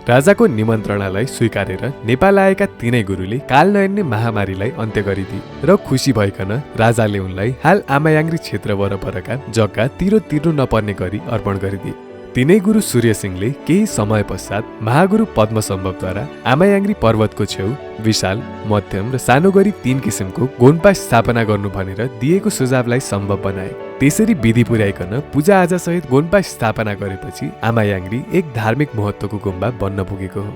Speaker 1: राजाको निमन्त्रणालाई स्वीकारेर नेपाल आएका तीनै गुरुले कालनयन्य महामारीलाई अन्त्य गरिदिए र खुसी भइकन राजाले उनलाई हाल आमायाङ्ग्री क्षेत्र वरपरका जग्गा तिर्नु नपर्ने गरी अर्पण गरिदिए। तीनै गुरु सूर्यसिंहले केही समय पश्चात महागुरु पद्मसम्भवद्वारा आमायाङ्ग्री पर्वतको छेउ विशाल, मध्यम र सानो गरी 3 किसिमको गोन्पा स्थापना गर्नु भनेर दिएको सुझावलाई सम्भव बनाए। त्यसरी विधि पुर्याइकन पूजाआजा सहित गोन्पा स्थापना गरेपछि आमायाङ्ग्री एक धार्मिक महत्त्वको गुम्बा बन्न पुगेको हो।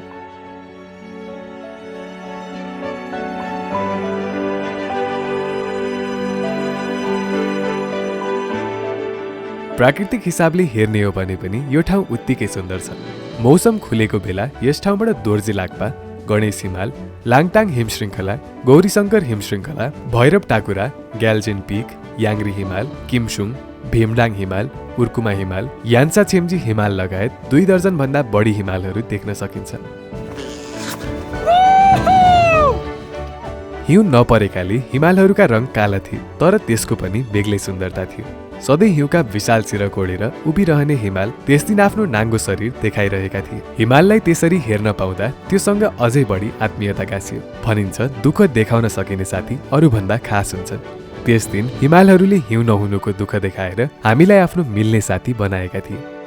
Speaker 1: प्राकृतिक हिसाबले हेर्ने हो भने पनि यो ठाउँ उत्तिकै सुन्दर छ। मौसम खुलेको बेला यस ठाउँबाट दोर्जे लाक्पा, गणेश हिमाल, लाङटाङ हिमश्रृङ्खला, गौरीशङ्कर हिमश्रृङ्खला, भैरव टाकुरा, ग्याल्जेन पिक, याङ्ग्री हिमाल, किमसुङ, भीमडाङ हिमाल, उर्कुमा हिमाल, यान्सा छेम्जी हिमाल लगायत 2 दर्जनभन्दा बढी हिमालहरू देख्न सकिन्छ। हिउँ नपरेकाले हिमालहरूका रङ काला थिए, तर त्यसको पनि बेग्लै सुन्दरता थियो। सधैँ हिउँका विशाल सिरक ओढेर उभिरहने हिमाल त्यस दिन आफ्नो नाङ्गो शरीर देखाइरहेका थिए। हिमाललाई त्यसरी हेर्न पाउँदा त्योसँग अझै बढी आत्मीयता गाँसियो। भनिन्छ दुःख देखाउन सकिने साथी अरूभन्दा खास हुन्छन्। त्यस दिन हिमालहरूले हिउँ नहुनुको दुःख देखाएर हामीलाई आफ्नो मिल्ने साथी बनाएका थिए।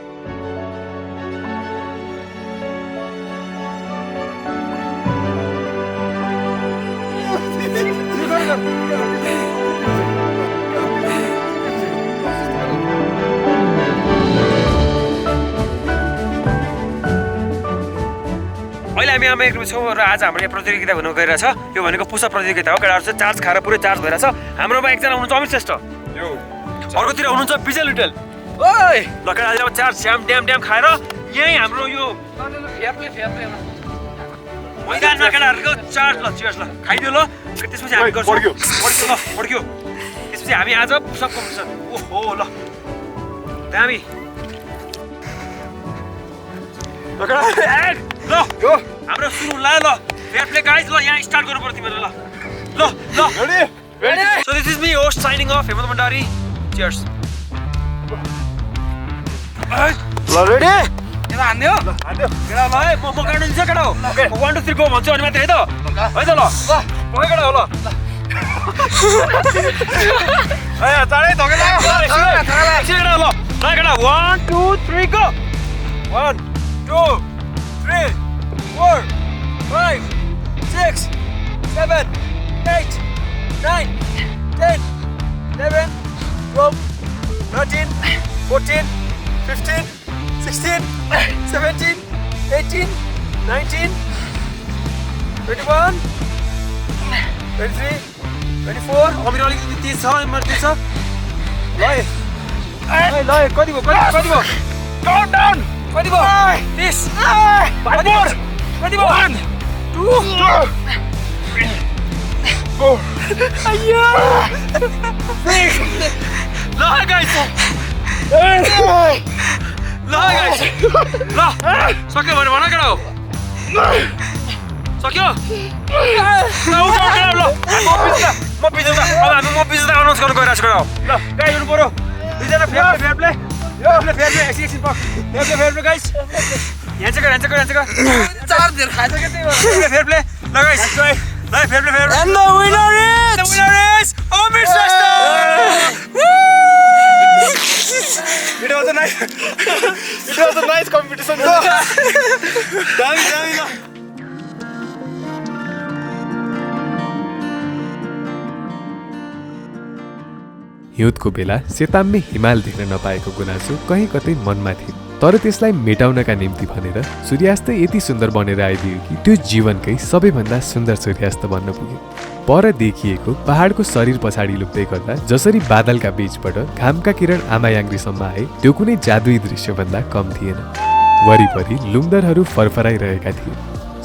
Speaker 2: अहिले हामी आमायाङ्ग्रीमा छौँ र आज हाम्रो यहाँ प्रतियोगिता हुन गइरहेछ। यो भनेको पुसअप प्रतियोगिता हो। केटाहरू चाहिँ चार्ज खाएर पुरै चार्ज भइरहेछ। हाम्रोमा एकजना हुनुहुन्छ अमित श्रेष्ठ, अर्कोतिर हुनुहुन्छ विजय लुटेल। ओइ ल केटाहरू अब चार्ज ड्याम खाएर यहीँ हाम्रो यो मैदानमा केटाहरूको चार्ज ल चियर्स ल खाइदियो ल। त्यसपछि हामी गर्छौँ पड्क्यो। त्यसपछि हामी आज पुसअप कम्पिटिसन। ओहो ल दामी।
Speaker 5: हाम्रो सुरु ल ल फेयर प्ले गाइज ल यहाँ स्टार्ट गर्नु पर्छ तिमीहरु ल ready so this is me host shining of Hemant Bhandari cheers ल रेडी
Speaker 4: एला हान्ने हो
Speaker 5: केडा ल है म गाड्नु दिन्छ केडा हो 1 2 3 गो भन्छु अनि मात्रै है त ल ओके केडा हो ल ए चाँडै धकेला केडा ल केडा 1 2 3 गो 1 2 3 4 5 6 7 8 9 10 11 12 13 14 15 16 17 18 19 21 23 24 अमिर अलिकति तेज छ इमर्जेन्सी छ ल ल कति भयो काउन्ट डाउन कति भयो 30 कति भयो 1 2 अय्या ल गाइस ल सक्यो भने भन केटा हो सक्यो ल म पिज्जा अब हामी म पिज्जा अनाउन्स गर्न गइरहेको छु केटा हो ल गाइस हुनु पर्यो दुईजना फेयर प्ले एकछिन fair play guys hand check
Speaker 4: चार धेर खाएछ के त्यही भएर
Speaker 5: फेयर प्ले ल गाइस ल fair play
Speaker 2: And the winner
Speaker 5: is Amir Shrestha It was a nice competition. Damn.
Speaker 1: हिउँदको बेला सेताममे हिमाल देख्न नपाएको गुनासो कहीँ कतै मनमा थियो तर त्यसलाई मेटाउनका निम्ति भनेर सूर्यास्त यति सुन्दर बनेर आइदियो कि त्यो जीवनकै सबैभन्दा सुन्दर सूर्यास्त बन्न पुग्यो पर देखिएको पहाडको शरीर पछाडि लुक्दै गर्दा जसरी बादलका बीचबाट घामका किरण आमायाङ्ग्रीसम्म आए त्यो कुनै जादुई दृश्यभन्दा कम थिएन वरिपरि लुङदरहरू फरफराइरहेका थिए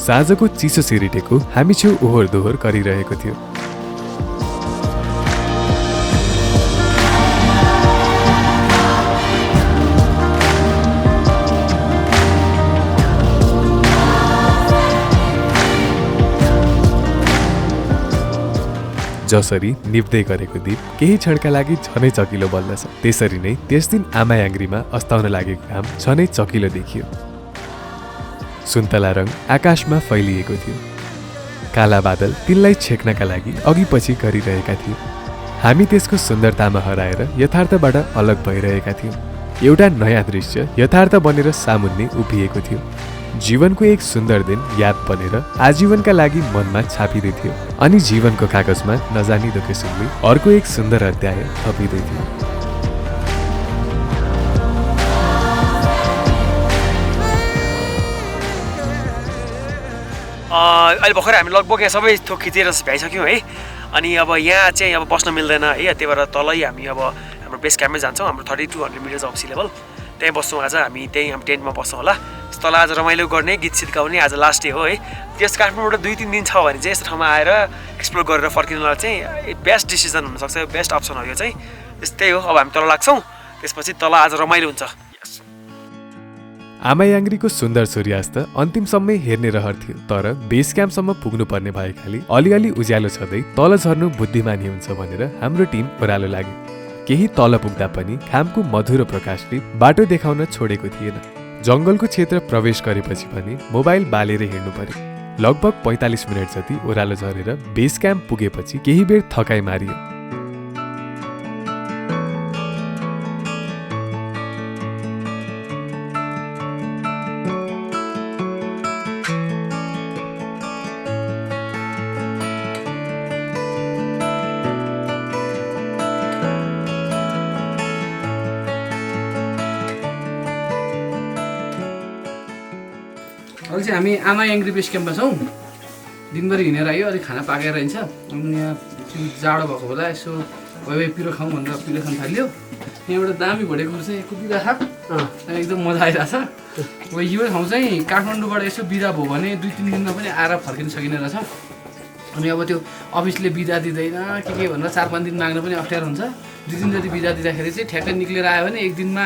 Speaker 1: साँझको चिसो सिरिटेको हामी छेउ ओहोर दोहोर गरिरहेको थियो जसरी निप्दै गरेको दीप केही क्षणका लागि झनै चकिलो बल्दछ त्यसरी नै त्यस दिन आमायाङ्ग्रीमा अस्ताउन लागेको घाम झनै चकिलो देखियो सुन्तला रङ आकाशमा फैलिएको थियो काला बादल तिनलाई छेक्नका लागि अघि पछि गरिरहेका थिए हामी त्यसको सुन्दरतामा हराएर यथार्थबाट अलग भइरहेका थियौँ एउटा नयाँ दृश्य यथार्थ बनेर सामुन्ने उभिएको थियो जीवनको एक सुन्दर दिन याद बनेर आजीवनका लागि मनमा छापिँदै थियो अनि जीवनको कागजमा नजानिदो किसिमले अर्को एक सुन्दर अध्याय थपिँदै थियो
Speaker 5: अहिले भर्खर हामी लगभग यहाँ सबै थोक खिचेर भ्याइसक्यौँ है अनि अब यहाँ चाहिँ अब बस्न मिल्दैन है त्यही भएर तलै हामी अब हाम्रो बेस क्याम्पमै जान्छौँ हाम्रो 3200 मिटर्स अफ सी लेभल त्यहीँ बस्छौँ आज हामी त्यहीँ हामी टेन्टमा बस्छौँ होला तल आज रमाइलो गर्ने गीत सित गाउने आज लास्ट डे हो है त्यस काठमाडौँबाट 2-3 दिन छ भने चाहिँ यस्तो ठाउँमा आएर एक्सप्लोर गरेर फर्किनुलाई चाहिँ बेस्ट डिसिजन हुनसक्छ बेस्ट अप्सन हो यो चाहिँ त्यस्तै हो अब हामी तल लाग्छौँ त्यसपछि तल आज रमाइलो हुन्छ
Speaker 1: आमायाङ्ग्रीको सुन्दर सूर्यास्त अन्तिमसम्मै हेर्ने रहर थियो तर बेस क्याम्पसम्म पुग्नुपर्ने भएकाले अलिअलि उज्यालो छँदै तल झर्नु बुद्धिमानी हुन्छ भनेर हाम्रो टिम ओह्रालो लाग्यो केही तल पुग्दा पनि घामको मधुरो प्रकाशले बाटो देखाउन छोडेको थिएन जङ्गलको क्षेत्र प्रवेश गरेपछि पनि मोबाइल बालेर हिँड्नु पर्यो लगभग 45 मिनट जति ओह्रालो झरेर बेस क्याम्प पुगेपछि केही बेर थकाइ मारियो
Speaker 4: अहिले चाहिँ हामी आमायाङ्ग्री बेस क्याम्पमा छौँ दिनभरि हिँडेर आयो अलिक खाना पाकेर रहन्छ अनि यहाँ जाडो भएको बेला यसो भए पिरो खाउँ भनेर पिरो खान थाल्यो यहाँ एउटा दामी घोडेको चाहिँ कुदिरहेको एकदम मजा आइरहेछ अब यो ठाउँ चाहिँ काठमाडौँबाट यसो बिदा भयो भने 2-3 दिनमा पनि आएर फर्किन सकिने रहेछ अनि अब त्यो अफिसले बिदा दिँदैन के भनेर 4-5 दिन माग्न पनि अप्ठ्यारो हुन्छ 2 दिन जति बिदा दिँदाखेरि चाहिँ ठ्याक्कै निक्लेर आयो भने एक दिनमा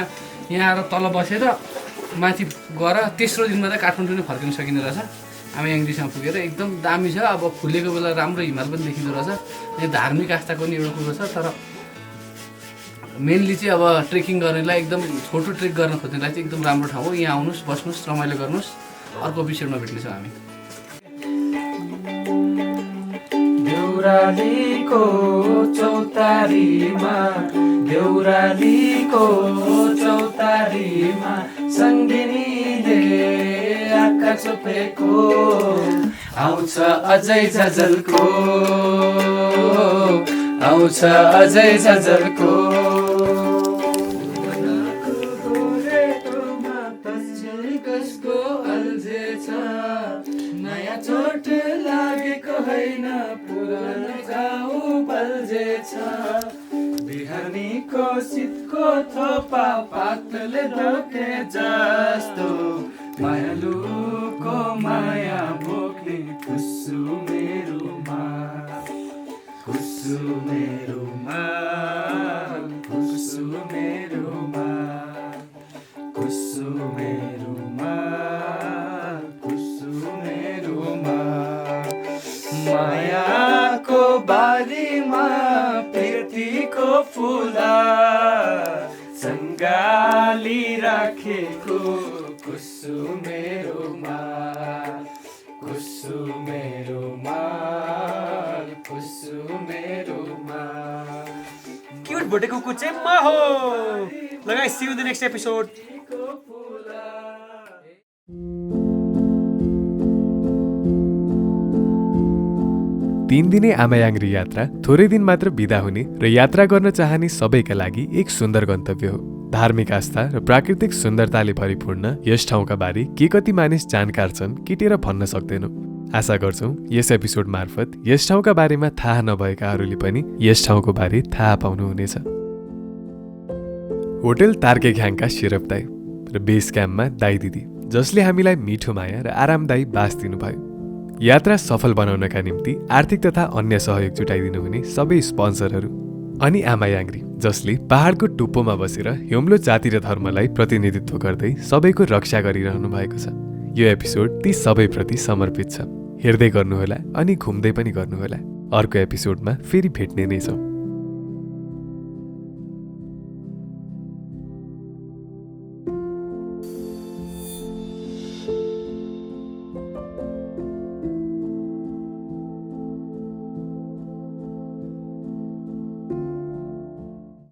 Speaker 4: यहाँ आएर तल बसेर माथि गएर तेस्रो दिनमा त काठमाडौँ नै फर्किन सकिने रहेछ आमायाङ्ग्रीसम्म पुगेर एकदम दामी छ। अब खुलेको बेला राम्रो हिमाल पनि देखिँदो रहेछ। अनि धार्मिक आस्थाको नि एउटा कुरो छ, तर मेनली चाहिँ अब ट्रेकिङ गर्नेलाई एकदम छोटो ट्रेक गर्न खोज्नेलाई चाहिँ एकदम राम्रो ठाउँ हो। यहाँ आउनुहोस्, बस्नुहोस्, रमाइलो गर्नुहोस्। अर्को एपिसोडमा भेट्नेछौँ हामी।
Speaker 8: देउरालीको चौतारीमा सङ्गिनीले आँखा चोपेको आउँछ अझै झझल्को कसको अल्झेछ नयाँ चोट लागेको होइन पुरानो घाउ बल्झेछ बिहानीको शीतको थोपा पातले ढोके जस्तो मायालुको माया बोक्ने खुसु मेरोमा मायाको बारीमा प्रीतिको फुला सङ्गाली राखेको कुसु मेरोमा
Speaker 5: क्युट भोटेको कुचे म हो। ल guys, see you in the next episode.
Speaker 1: तीन दिने आमायाङ्ग्री यात्रा थोरै दिन मात्र बिदा हुने र यात्रा गर्न चाहने सबैका लागि एक सुन्दर गन्तव्य हो। धार्मिक आस्था र प्राकृतिक सुन्दरताले भरिपूर्ण यस ठाउँका बारे के कति मानिस जानकार छन् किटेर भन्न सक्दैनौँ। आशा गर्छौँ यस एपिसोड मार्फत यस ठाउँका बारेमा थाहा नभएकाहरूले पनि यस ठाउँको बारे थाहा पाउनुहुनेछ। होटल तार्केख्याङका सिरप दाई र बेस क्याम्पमा दाई दिदी जसले हामीलाई मिठो माया र आरामदायी बास दिनुभयो। यात्रा सफल बनाउनका निम्ति आर्थिक तथा अन्य सहयोग जुटाइदिनु हुने सबै स्पोन्सरहरू अनि आमायाङ्ग्री जसले पहाडको टुप्पोमा बसेर हेम्लो जाति र धर्मलाई प्रतिनिधित्व गर्दै सबैको रक्षा गरिरहनु भएको छ। यो एपिसोड ती सबैप्रति समर्पित छ। हेर्दै गर्नुहोला अनि घुम्दै पनि गर्नुहोला। अर्को एपिसोडमा फेरि भेट्ने नै छौँ।